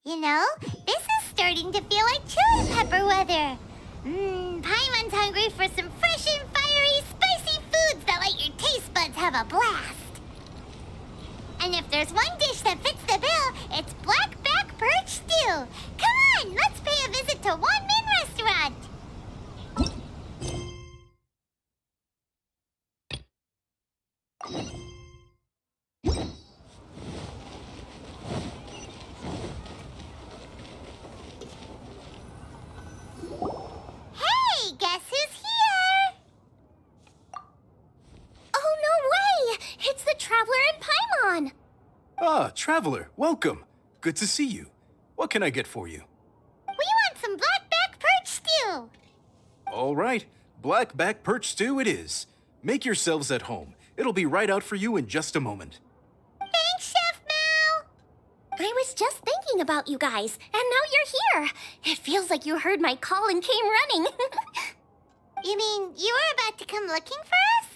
You know, this is starting to feel like chili pepper weather. Paimon's hungry for some fresh and fiery, spicy foods that let your taste buds have a blast. And if there's one dish that fits the bill, it's blackback perch stew. Come on, let's pay a visit to One Min Restaurant. Hey, guess who's here? Oh, no way! It's the Traveler and Paimon! Ah, Traveler, welcome. Good to see you. What can I get for you? We want some blackback perch stew. All right, blackback perch stew it is. Make yourselves at home. It'll be right out for you in just a moment. Thanks, Chef Mao. I was just thinking about you guys, and now you're here. It feels like you heard my call and came running. You mean you were about to come looking for us?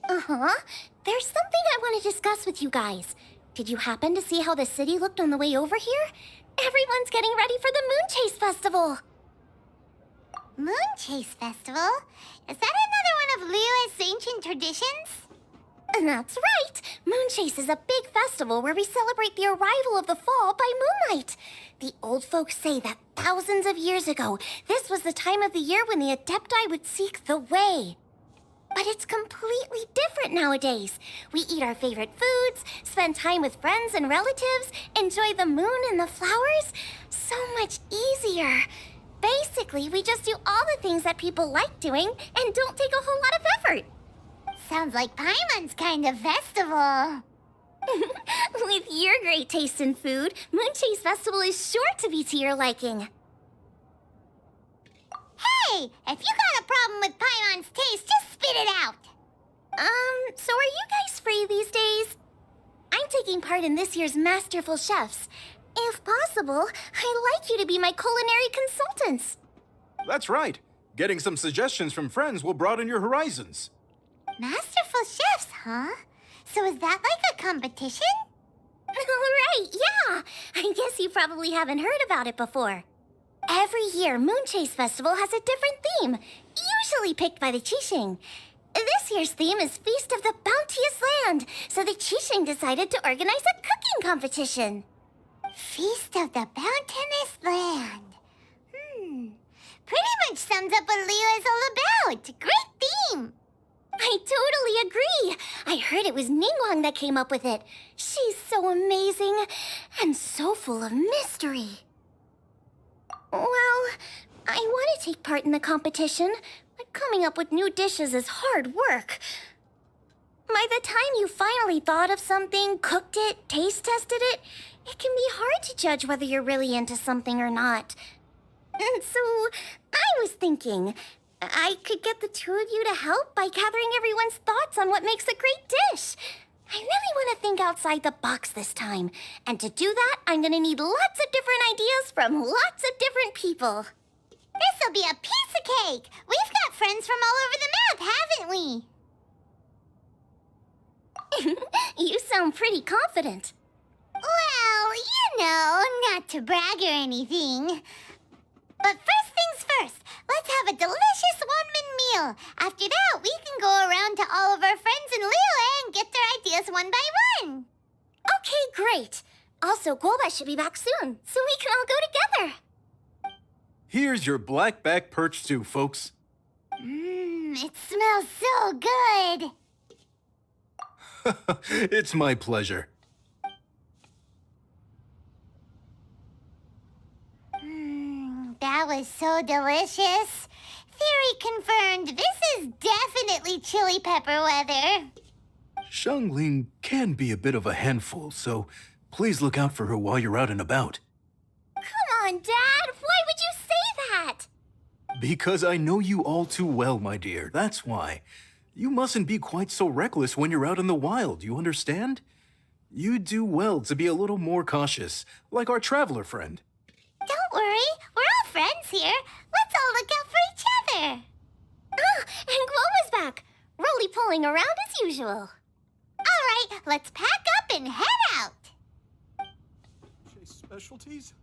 Uh-huh. There's something I want to discuss with you guys. Did you happen to see how the city looked on the way over here? Everyone's getting ready for the Moon Chase Festival. Moon Chase Festival? Is that another one of Liyue's ancient traditions? That's right! Moon Chase is a big festival where we celebrate the arrival of the fall by moonlight. The old folks say that thousands of years ago, this was the time of the year when the Adepti would seek the way. But it's completely different nowadays. We eat our favorite foods, spend time with friends and relatives, enjoy the moon and the flowers. So much easier. Basically, we just do all the things that people like doing and don't take a whole lot of effort. Sounds like Paimon's kind of festival. With your great taste in food, Moon Chase Festival is sure to be to your liking. Hey, if you got a problem with Paimon's taste, just spit it out. So are you guys free these days? I'm taking part in this year's Masterful Chefs. If possible, I'd like you to be my culinary consultants. That's right. Getting some suggestions from friends will broaden your horizons. Masterful chefs, huh? So is that like a competition? Right, yeah. I guess you probably haven't heard about it before. Every year, Moon Chase Festival has a different theme, usually picked by the Qiqing. This year's theme is Feast of the Bounteous Land, so the Qiqing decided to organize a cooking competition. Feast of the Bounteous Land. Pretty much sums up what Liyue is all about. Great theme. I totally agree. I heard it was Ningguang that came up with it. She's so amazing and so full of mystery. Well, I want to take part in the competition, but coming up with new dishes is hard work. By the time you finally thought of something, cooked it, taste tested it, it can be hard to judge whether you're really into something or not. And so, I was thinking, I could get the two of you to help by gathering everyone's thoughts on what makes a great dish. I really want to think outside the box this time. And to do that, I'm going to need lots of different ideas from lots of different people. This'll be a piece of cake. We've got friends from all over the map, haven't we? You sound pretty confident. Well, you know, not to brag or anything. But first things first, let's have a delicious one-min meal. After that, we can go around to all of our friends in Liyue and get their ideas one by one. Okay, great. Also, Golba should be back soon, so we can all go together. Here's your blackback perch stew, folks. It smells so good. It's my pleasure. That was so delicious. Theory confirmed, this is definitely chili pepper weather. Xiangling can be a bit of a handful, so please look out for her while you're out and about. Come on, Dad. Why would you say that? Because I know you all too well, my dear. That's why. You mustn't be quite so reckless when you're out in the wild, you understand? You do well to be a little more cautious, like our traveler friend. Don't worry, we're all friends here. Let's all look out for each other. And Gloma's back, roly-poling around as usual. All right, let's pack up and head out. Specialties?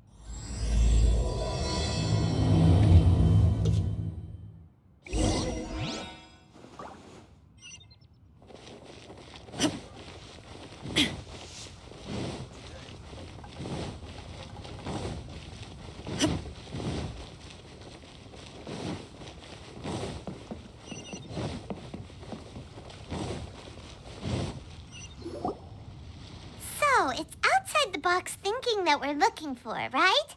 So, it's outside the box thinking that we're looking for, right?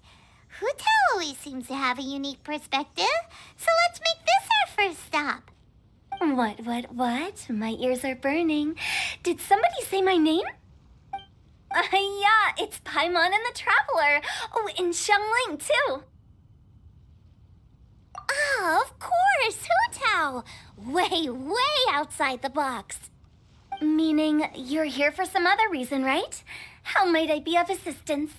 Hu Tao always seems to have a unique perspective, so let's make this our first stop. What? My ears are burning. Did somebody say my name? Yeah, it's Paimon and the Traveler. Oh, and Xiangling, too. Ah, of course, Hu Tao. Way outside the box. Meaning you're here for some other reason, right? How might I be of assistance?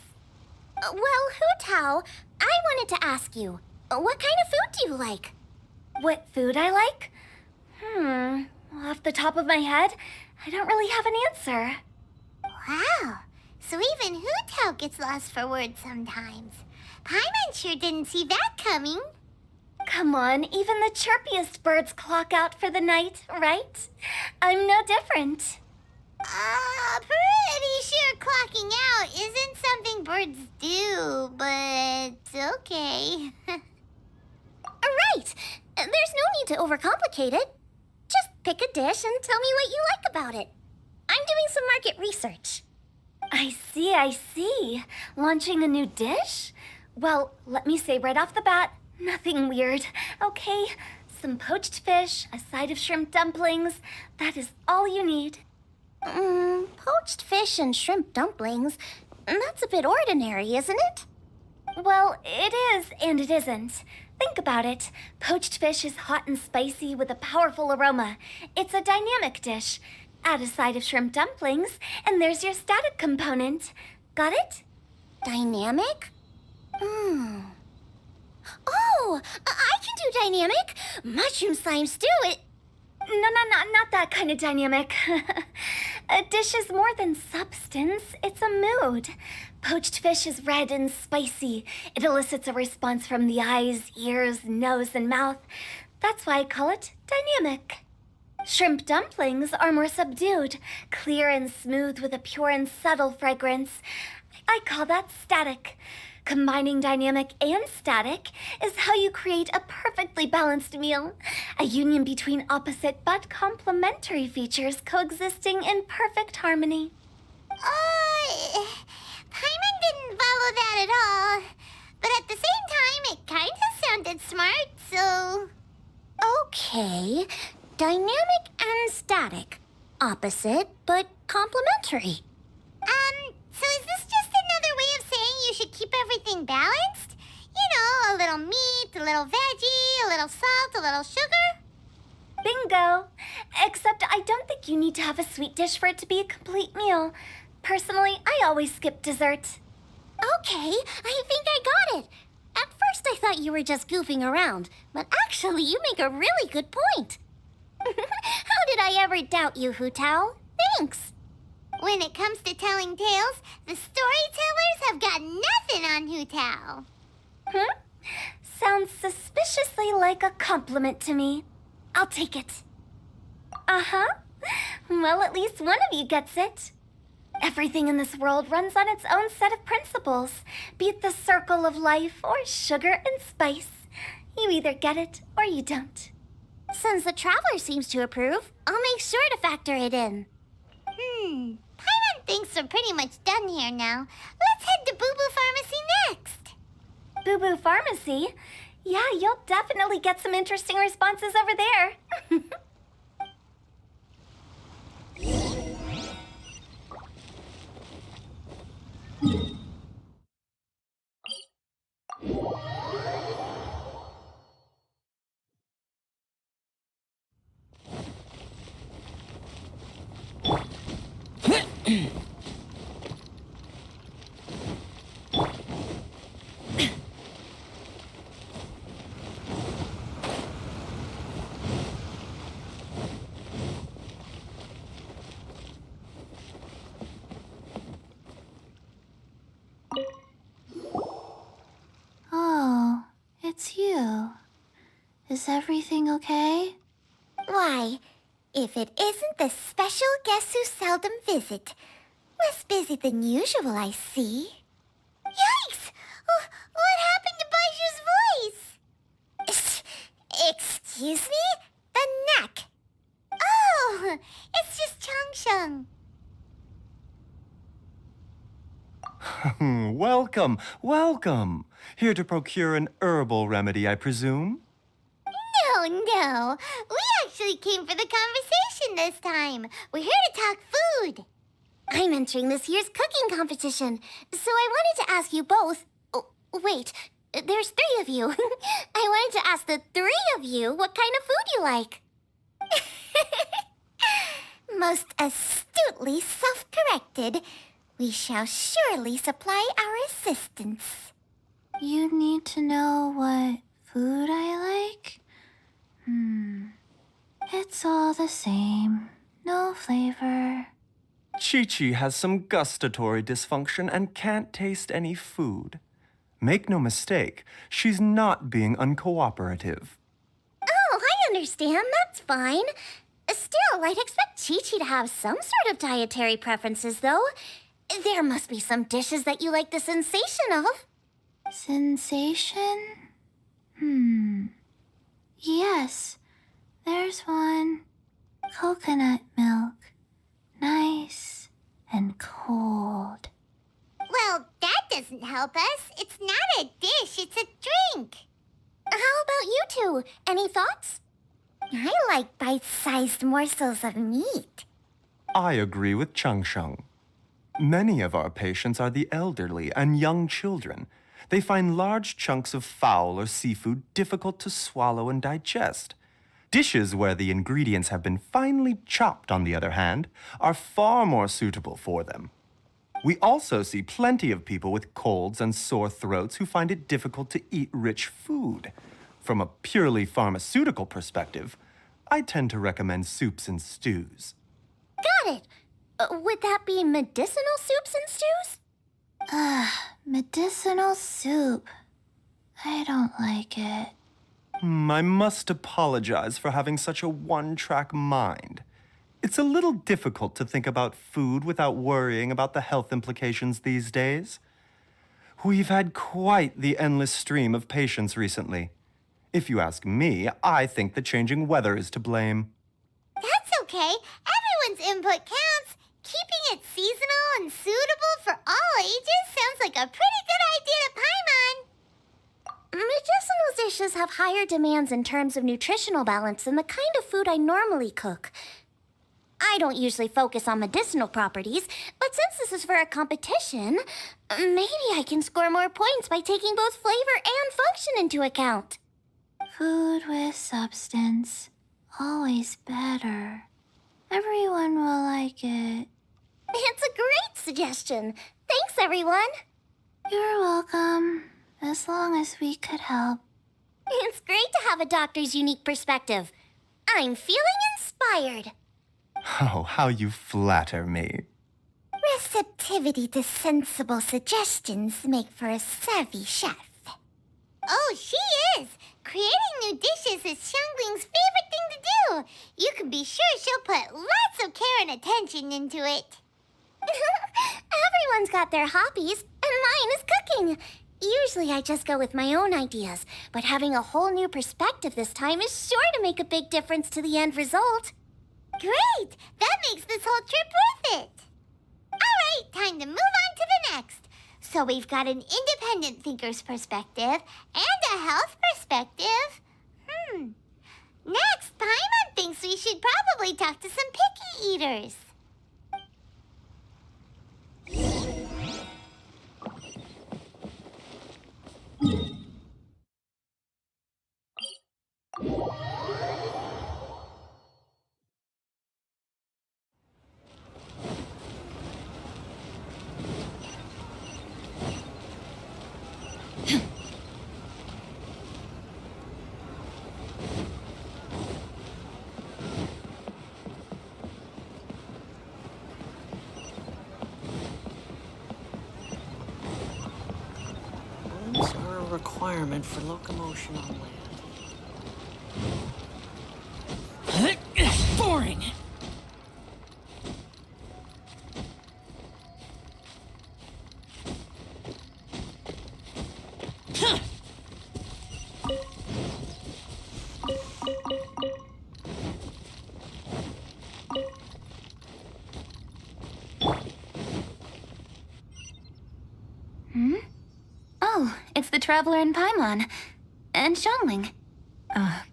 Well, Hu Tao, I wanted to ask you, what kind of food do you like? What food I like? Off the top of my head, I don't really have an answer. Wow, so even Hu Tao gets lost for words sometimes. Paimon sure didn't see that coming. Come on, even the chirpiest birds clock out for the night, right? I'm no different. Pretty sure clocking out isn't something birds do, but okay. Right! There's no need to overcomplicate it. Just pick a dish and tell me what you like about it. I'm doing some market research. I see. Launching a new dish? Well, let me say right off the bat, nothing weird, okay? Some poached fish, a side of shrimp dumplings. That is all you need. Poached fish and shrimp dumplings? That's a bit ordinary, isn't it? Well, it is and it isn't. Think about it. Poached fish is hot and spicy with a powerful aroma. It's a dynamic dish. Add a side of shrimp dumplings, and there's your static component. Got it? Dynamic? Oh, I can do dynamic. Mushroom slime stew, it... No, not that kind of dynamic. A dish is more than substance, it's a mood. Poached fish is red and spicy. It elicits a response from the eyes, ears, nose, and mouth. That's why I call it dynamic. Shrimp dumplings are more subdued, clear and smooth with a pure and subtle fragrance. I call that static. Combining dynamic and static is how you create a perfectly balanced meal. A union between opposite but complementary features coexisting in perfect harmony. Paimon didn't follow that at all. But at the same time, it kind of sounded smart, so... Okay, dynamic and static. Opposite but complementary. So is this just another way of saying you should keep everything balanced? You know, a little meat, a little veggie, a little salt, a little sugar? Bingo! Except I don't think you need to have a sweet dish for it to be a complete meal. Personally, I always skip dessert. Okay, I think I got it. At first I thought you were just goofing around, but actually you make a really good point. How did I ever doubt you, Hu Tao? Thanks. When it comes to telling tales, the storytellers have got nothing on Hu Tao. Sounds suspiciously like a compliment to me. I'll take it. Uh-huh. Well, at least one of you gets it. Everything in this world runs on its own set of principles, be it the circle of life or sugar and spice. You either get it or you don't. Since the Traveler seems to approve, I'll make sure to factor it in. Paimon thinks we're pretty much done here now. Let's head to Booboo Pharmacy next. Booboo Pharmacy? Yeah, you'll definitely get some interesting responses over there. Is everything okay? Why, if it isn't the special guests who seldom visit. Less busy than usual, I see. Yikes! What happened to Baizhu's voice? Excuse me? The neck. Oh, it's just Changsheng. Welcome, welcome. Here to procure an herbal remedy, I presume? No. We actually came for the conversation this time. We're here to talk food. I'm entering this year's cooking competition, so I wanted to ask you both. Oh, wait, there's 3 of you. I wanted to ask the 3 of you what kind of food you like. Most astutely self-corrected. We shall surely supply our assistance. You need to know what food I like? It's all the same. No flavor. Qiqi has some gustatory dysfunction and can't taste any food. Make no mistake, she's not being uncooperative. Oh, I understand. That's fine. Still, I'd expect Qiqi to have some sort of dietary preferences, though. There must be some dishes that you like the sensation of. Sensation? Yes, there's one. Coconut milk. Nice and cold. Well, that doesn't help us. It's not a dish, it's a drink. How about you two? Any thoughts? I like bite-sized morsels of meat. I agree with Changsheng. Many of our patients are the elderly and young children. They find large chunks of fowl or seafood difficult to swallow and digest. Dishes where the ingredients have been finely chopped, on the other hand, are far more suitable for them. We also see plenty of people with colds and sore throats who find it difficult to eat rich food. From a purely pharmaceutical perspective, I tend to recommend soups and stews. Got it. Would that be medicinal soups and stews? Medicinal soup. I don't like it. I must apologize for having such a one-track mind. It's a little difficult to think about food without worrying about the health implications these days. We've had quite the endless stream of patients recently. If you ask me, I think the changing weather is to blame. That's okay. Everyone's input counts. Keeping it seasonal and suitable for all ages sounds like a pretty good idea to Paimon. Medicinal dishes have higher demands in terms of nutritional balance than the kind of food I normally cook. I don't usually focus on medicinal properties, but since this is for a competition, maybe I can score more points by taking both flavor and function into account. Food with substance. Always better. Everyone will like it. It's a great suggestion. Thanks, everyone. You're welcome. As long as we could help. It's great to have a doctor's unique perspective. I'm feeling inspired. Oh, how you flatter me. Receptivity to sensible suggestions make for a savvy chef. Oh, she is! Creating new dishes is Xiangling's favorite thing to do. You can be sure she'll put lots of care and attention into it. Everyone's got their hobbies, and mine is cooking. Usually I just go with my own ideas, but having a whole new perspective this time is sure to make a big difference to the end result. Great! That makes this whole trip worth it. All right, time to move on to the next. So we've got an independent thinker's perspective and a health perspective. Next, Paimon thinks we should probably talk to some picky eaters. Rooms are a requirement for locomotion on land. boring. Huh. Oh, it's the Traveler in Paimon. And Xiangling.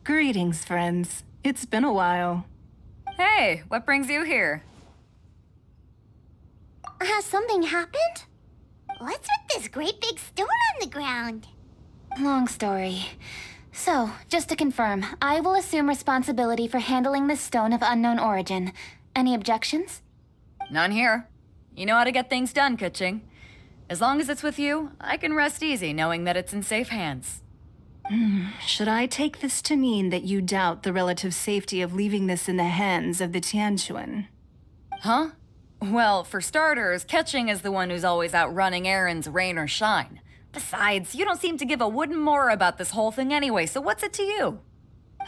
Greetings, friends. It's been a while. Hey, what brings you here? Has something happened? What's with this great big stone on the ground? Long story. So, just to confirm, I will assume responsibility for handling this stone of unknown origin. Any objections? None here. You know how to get things done, Keqing. As long as it's with you, I can rest easy knowing that it's in safe hands. Should I take this to mean that you doubt the relative safety of leaving this in the hands of the Tianquan? Huh? Well, for starters, Keqing is the one who's always out running errands, rain or shine. Besides, you don't seem to give a wooden more about this whole thing anyway, so what's it to you?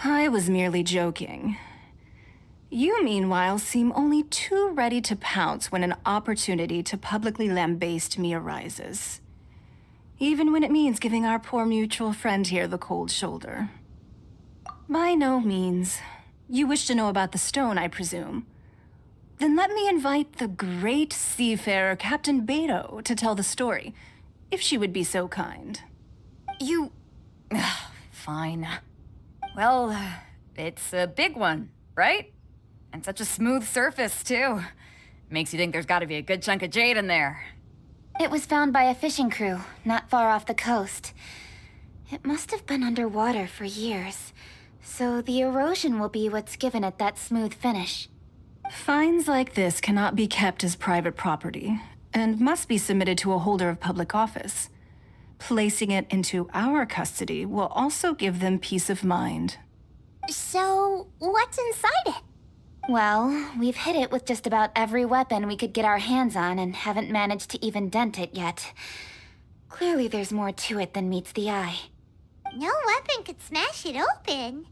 I was merely joking. You, meanwhile, seem only too ready to pounce when an opportunity to publicly lambaste me arises. Even when it means giving our poor mutual friend here the cold shoulder. By no means. You wish to know about the stone, I presume. Then let me invite the great seafarer Captain Beidou to tell the story, if she would be so kind. You... Fine. Well, it's a big one, right? And such a smooth surface, too. Makes you think there's gotta be a good chunk of jade in there. It was found by a fishing crew, not far off the coast. It must have been underwater for years, so the erosion will be what's given it that smooth finish. Finds like this cannot be kept as private property, and must be submitted to a holder of public office. Placing it into our custody will also give them peace of mind. So, what's inside it? Well, we've hit it with just about every weapon we could get our hands on and haven't managed to even dent it yet. Clearly there's more to it than meets the eye. No weapon could smash it open.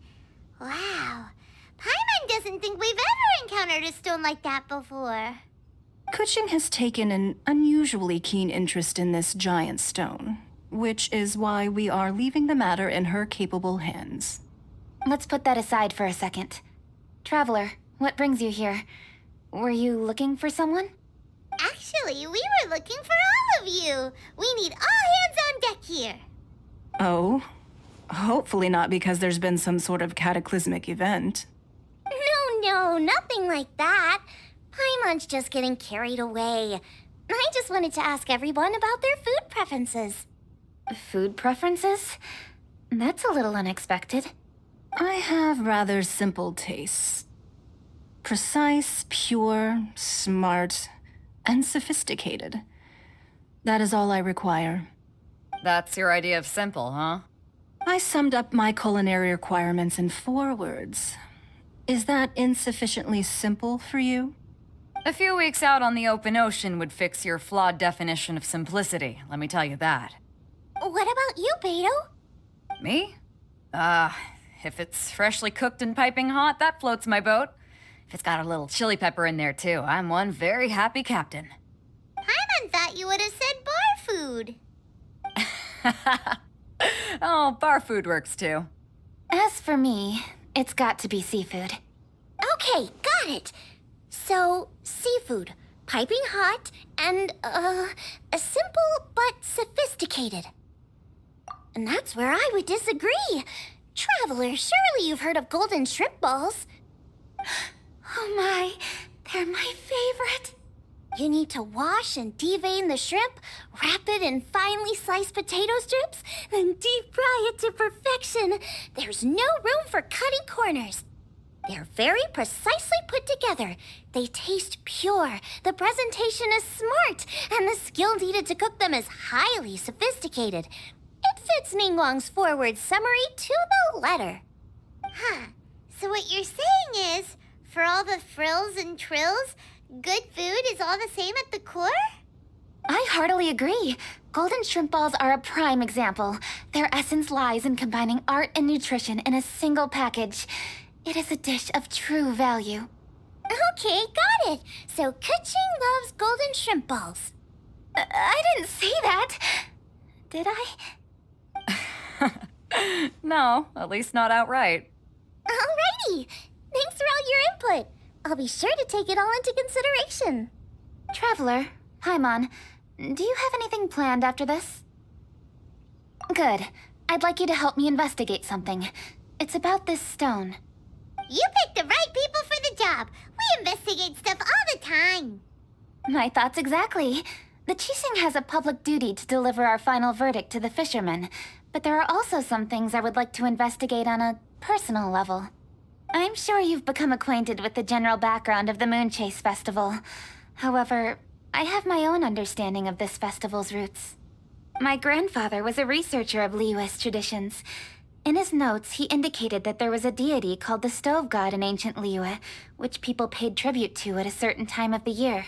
Wow. Paimon doesn't think we've ever encountered a stone like that before. Keqing has taken an unusually keen interest in this giant stone, which is why we are leaving the matter in her capable hands. Let's put that aside for a second. Traveler, what brings you here? Were you looking for someone? Actually, we were looking for all of you. We need all hands on deck here. Oh? Hopefully not because there's been some sort of cataclysmic event. No, nothing like that. Paimon's just getting carried away. I just wanted to ask everyone about their food preferences. Food preferences? That's a little unexpected. I have rather simple tastes. Precise, pure, smart, and sophisticated. That is all I require. That's your idea of simple, huh? I summed up my culinary requirements in 4 words. Is that insufficiently simple for you? A few weeks out on the open ocean would fix your flawed definition of simplicity, let me tell you that. What about you, Beidou? Me? If it's freshly cooked and piping hot, that floats my boat. If it's got a little chili pepper in there, too, I'm one very happy captain. Paimon thought you would have said bar food. Oh, bar food works, too. As for me, it's got to be seafood. Okay, got it. So, seafood, piping hot, and, simple but sophisticated. And that's where I would disagree. Traveler, surely you've heard of golden shrimp balls. Oh my, they're my favorite. You need to wash and devein the shrimp, wrap it in finely sliced potato strips, then deep fry it to perfection. There's no room for cutting corners. They're very precisely put together. They taste pure, the presentation is smart, and the skill needed to cook them is highly sophisticated. It fits Ningguang's forward summary to the letter. Huh. So what you're saying is, for all the frills and trills, good food is all the same at the core? I heartily agree. Golden shrimp balls are a prime example. Their essence lies in combining art and nutrition in a single package. It is a dish of true value. Okay, got it. So Keqing loves golden shrimp balls. I didn't say that. Did I? No, at least not outright. Alrighty. Thanks for all your input. I'll be sure to take it all into consideration. Traveler, Paimon, do you have anything planned after this? Good. I'd like you to help me investigate something. It's about this stone. You picked the right people for the job. We investigate stuff all the time. My thoughts exactly. The Qiqing has a public duty to deliver our final verdict to the fishermen, but there are also some things I would like to investigate on a personal level. I'm sure you've become acquainted with the general background of the Moon Chase Festival. However, I have my own understanding of this festival's roots. My grandfather was a researcher of Liyue's traditions. In his notes, he indicated that there was a deity called the Stove God in ancient Liyue, which people paid tribute to at a certain time of the year.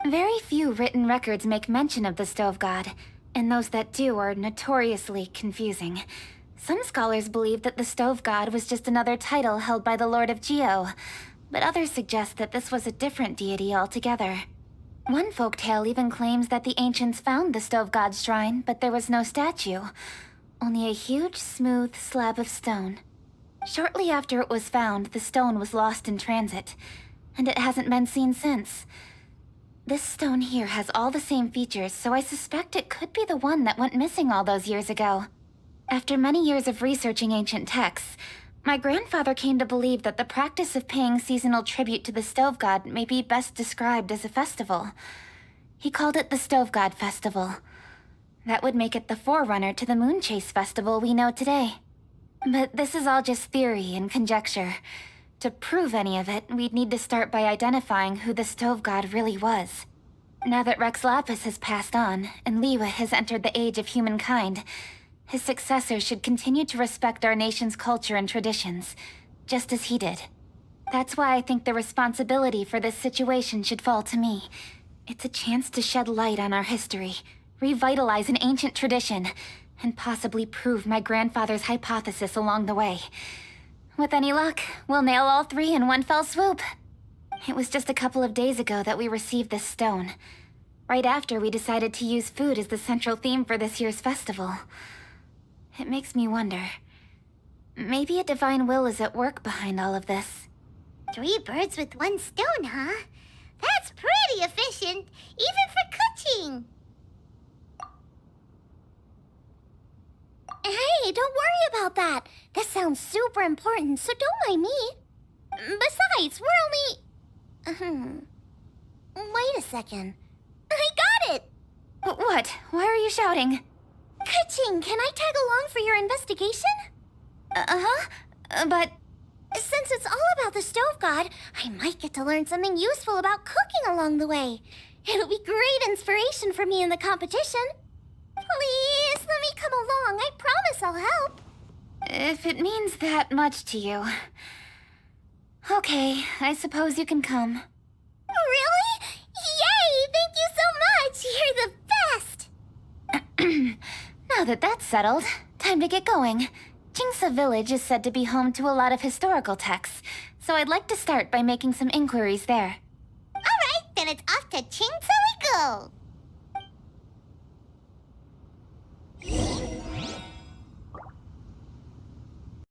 Very few written records make mention of the Stove God, and those that do are notoriously confusing. Some scholars believe that the Stove God was just another title held by the Lord of Geo, but others suggest that this was a different deity altogether. One folktale even claims that the ancients found the Stove God's shrine, but there was no statue. Only a huge, smooth slab of stone. Shortly after it was found, the stone was lost in transit, and it hasn't been seen since. This stone here has all the same features, so I suspect it could be the one that went missing all those years ago. After many years of researching ancient texts, my grandfather came to believe that the practice of paying seasonal tribute to the Stove God may be best described as a festival. He called it the Stove God Festival. That would make it the forerunner to the Moon Chase Festival we know today. But this is all just theory and conjecture. To prove any of it, we'd need to start by identifying who the Stove God really was. Now that Rex Lapis has passed on, and Liyue has entered the age of humankind, his successor should continue to respect our nation's culture and traditions, just as he did. That's why I think the responsibility for this situation should fall to me. It's a chance to shed light on our history, revitalize an ancient tradition, and possibly prove my grandfather's hypothesis along the way. With any luck, we'll nail all three in one fell swoop. It was just a couple of days ago that we received this stone. Right after we decided to use food as the central theme for this year's festival. It makes me wonder. Maybe a divine will is at work behind all of this. 3 birds with 1 stone, huh? That's pretty efficient, even for Keqing. Hey, don't worry about that. This sounds super important, so don't mind me. Besides, we're only... Wait a second. I got it! What? Why are you shouting? Keqing, can I tag along for your investigation? But... Since it's all about the Stove God, I might get to learn something useful about cooking along the way. It'll be great inspiration for me in the competition. Please, let me come along. I promise I'll help. if it means that much to you... Okay, I suppose you can come. Really? Yay! Thank you so much! You're the best! Now that that's settled, time to get going. Jingsa Village is said to be home to a lot of historical texts, so I'd like to start by making some inquiries there. All right, then it's off to Qingsa we go.